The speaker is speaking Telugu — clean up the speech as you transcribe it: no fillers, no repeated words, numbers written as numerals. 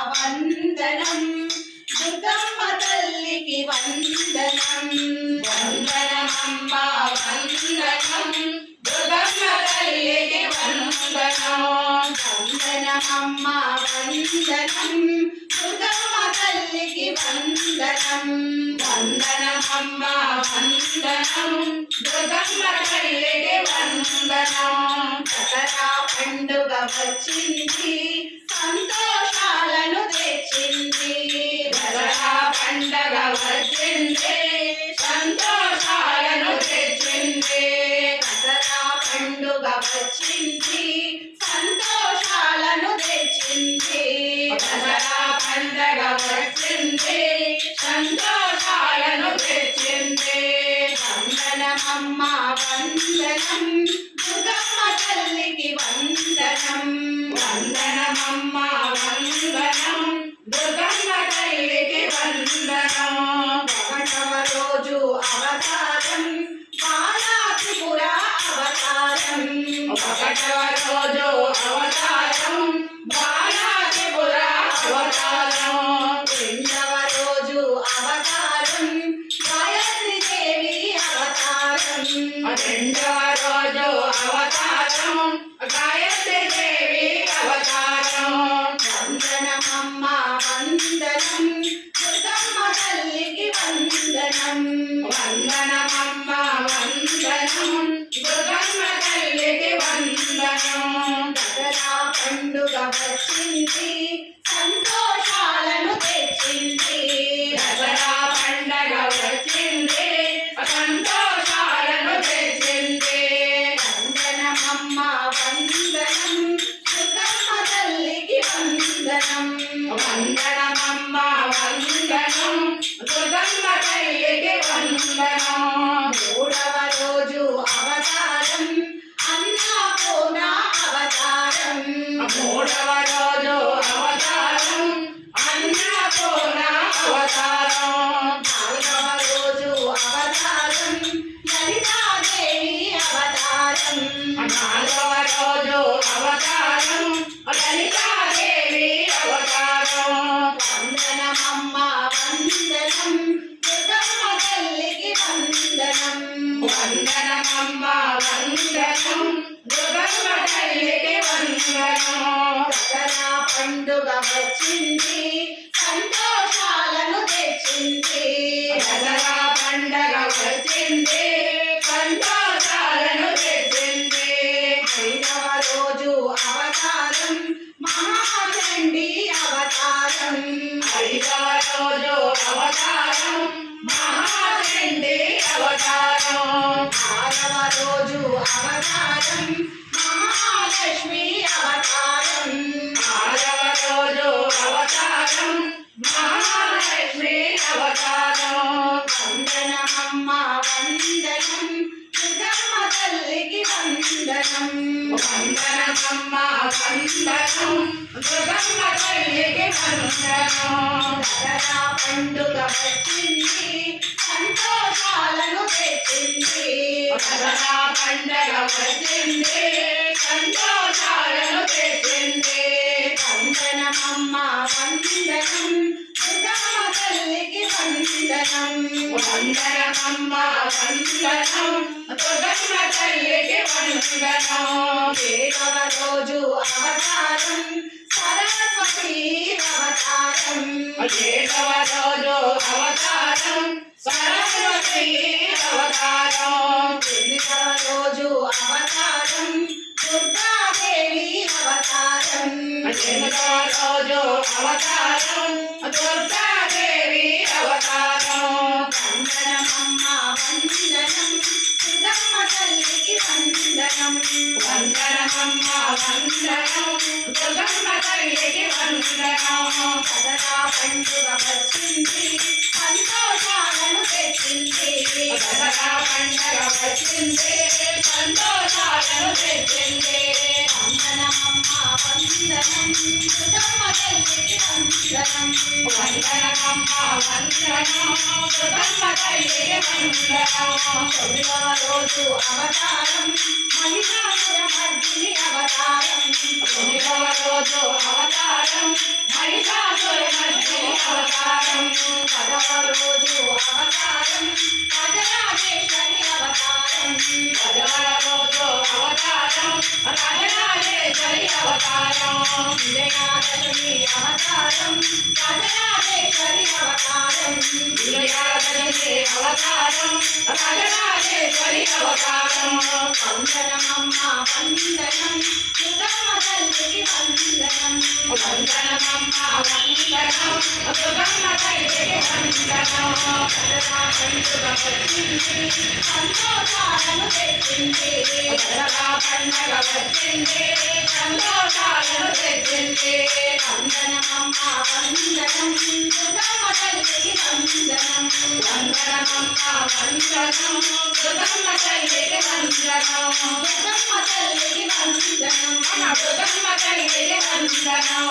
వందనం దుర్గమ్మ తల్లికి వందనం వందనమమ్మ వందనం దుర్గమ్మ తల్లికి వందనం వందనమమ్మ వందనం దుర్గమ్మ తల్లికి వందనం వందనమమ్మ వందనం దుర్గమ్మ తల్లికి వందనం దసరా పండుగ వచ్చింది సంతోషాలను తెచ్చింది దసరా పండుగ వచ్చింది సంతోషాలను తెచ్చింది దసరా పండుగ వచ్చింది సంతోషాలను తెచ్చింది దసరా పండుగ వచ్చింది సంతోషాలను తెచ్చింది వందనమమ్మ వందనం దుర్గమ్మ తల్లికి వందనం వందనమమ్మ వందనం దుర్గమ్మ తల్లికి వందనం ఒకటవ రోజు అవతారం బాలా త్రిపుర అవతారం ఒకటవ రోజు అవతారం బాలా త్రిపుర అవతారం రెండవ రోజు అవతారం గాయత్రి దేవి అవతారం రెండవ రోజు అవతారం గాయత్రి దేవి అవతారం వందనమమ్మ వందనం దుర్గమ్మ తల్లికి వందనం వందనమమ్మ వందనం దుర్గమ్మ తల్లికి వందనం దసరా పండుగ వచ్చింది సంతోషాలను తెచ్చింది దసరా పండుగ వచ్చింది సంతోషాలను తెచ్చింది వందనమమ్మ వందనం దుర్గమ్మ తల్లికి వందనం వందనమమ్మ వందనం దుర్గమ్మ తల్లికి వందనం మూడవ రోజు అవతారం అన్నపూర్ణ అవతారం మూడవ రోజు అవతారం అన్నపూర్ణ అవతారం నాలుగవ రోజు అవతారం లలితాదేవి అవతారం నాలుగవ రోజు అవతారం లలితాదేవి అవతారం వందనమమ్మ వందనం దుర్గమ్మ తల్లికి వందనం వందనమమ్మ వందనం దుర్గమ్మ తల్లికి వందనం దసరా పండుగ వచ్చింది సంతోషాలను తెచ్చింది దసరా పండుగ వచ్చింది సంతోషాలను తెచ్చింది ఐదవ రోజు అవతారం మహాచండీ అవతారం ఐదవ రోజు అవతారం మహాచండీ అవతారం ఆరవ రోజు అవతారం మహాలక్ష్మి అవతారం ఆరవ రోజు అవతారం మహాలక్ష్మి అవతారం వందనమమ్మ వందనం దుర్గమ్మ తల్లికి వందనం వందనమమ్మ వందనం దుర్గమ్మ తల్లికి వందనం దసరా పండుగ వచ్చింది సంతోషాలను తెచ్చింది దసరా పండుగ వచ్చింది సంతోషాలను తెచ్చింది వందనమమ్మ వందనం దుర్గమ్మ తల్లికి వందనం వందనమమ్మ వందనం దుర్గమ్మ తల్లికి వందనం ఏడవ రోజు అవతారం సరస్వతి అవతారం ఏడవ రోజు అవతారం సరస్వతి అవతారం ఎనిమిదవ రోజు అవతారం దుర్గాదేవి అవతారం ఎనిమిదవ రోజు అవతారం దుర్గాదేవి అవతారం వందనమమ్మ వందనం దుర్గమ్మ తల్లికి వందనం వందనమమ్మ వందనం దుర్గమ్మ తల్లికి వందనం దసరా పండుగ వచ్చింది సంతోషాలను తెచ్చింది దసరా పండుగ వచ్చింది సంతోషాలను తెచ్చింది వందనమమ్మ వందనం దుర్గమ్మ తల్లికి వందనం వందనమమ్మ వందనం దుర్గమ్మ తల్లికి వందనం తొమ్మిదవ రోజు అవతారం మహిషాసురమర్దిని అవతారం తొమ్మిదవ రోజు అవతారం మహిషాసుర రోజు అవతారం రాజరాజేశ్వరి అవతారం పదవ రోజు అవతారం రాజరాజేశ్వరి అవతారం విజయాదశమి అవతారం రాజరాజేశ్వరి అవతారం విజయాదశమి అవతారం రాజరాజేశ్వరి అవతారం వందనమమ్మ వందనం దుర్గమ్మ తల్లికి వందనం వందనమమ్మ వందనం దుర్గమ్మ తల్లికి వందనం సంతోషాలను తెచ్చింది దసరా పండగ వచ్చింది సంతోషాలను తెచ్చింది వందనమమ్మ వందనం దుర్గమ్మ తల్లికి వందనం వందనమమ్మ వందనం దుర్గమ్మ తల్లికి వందనం దుర్గమ్మ తల్లికి వందనం దుర్గమ్మ తల్లికి వందనం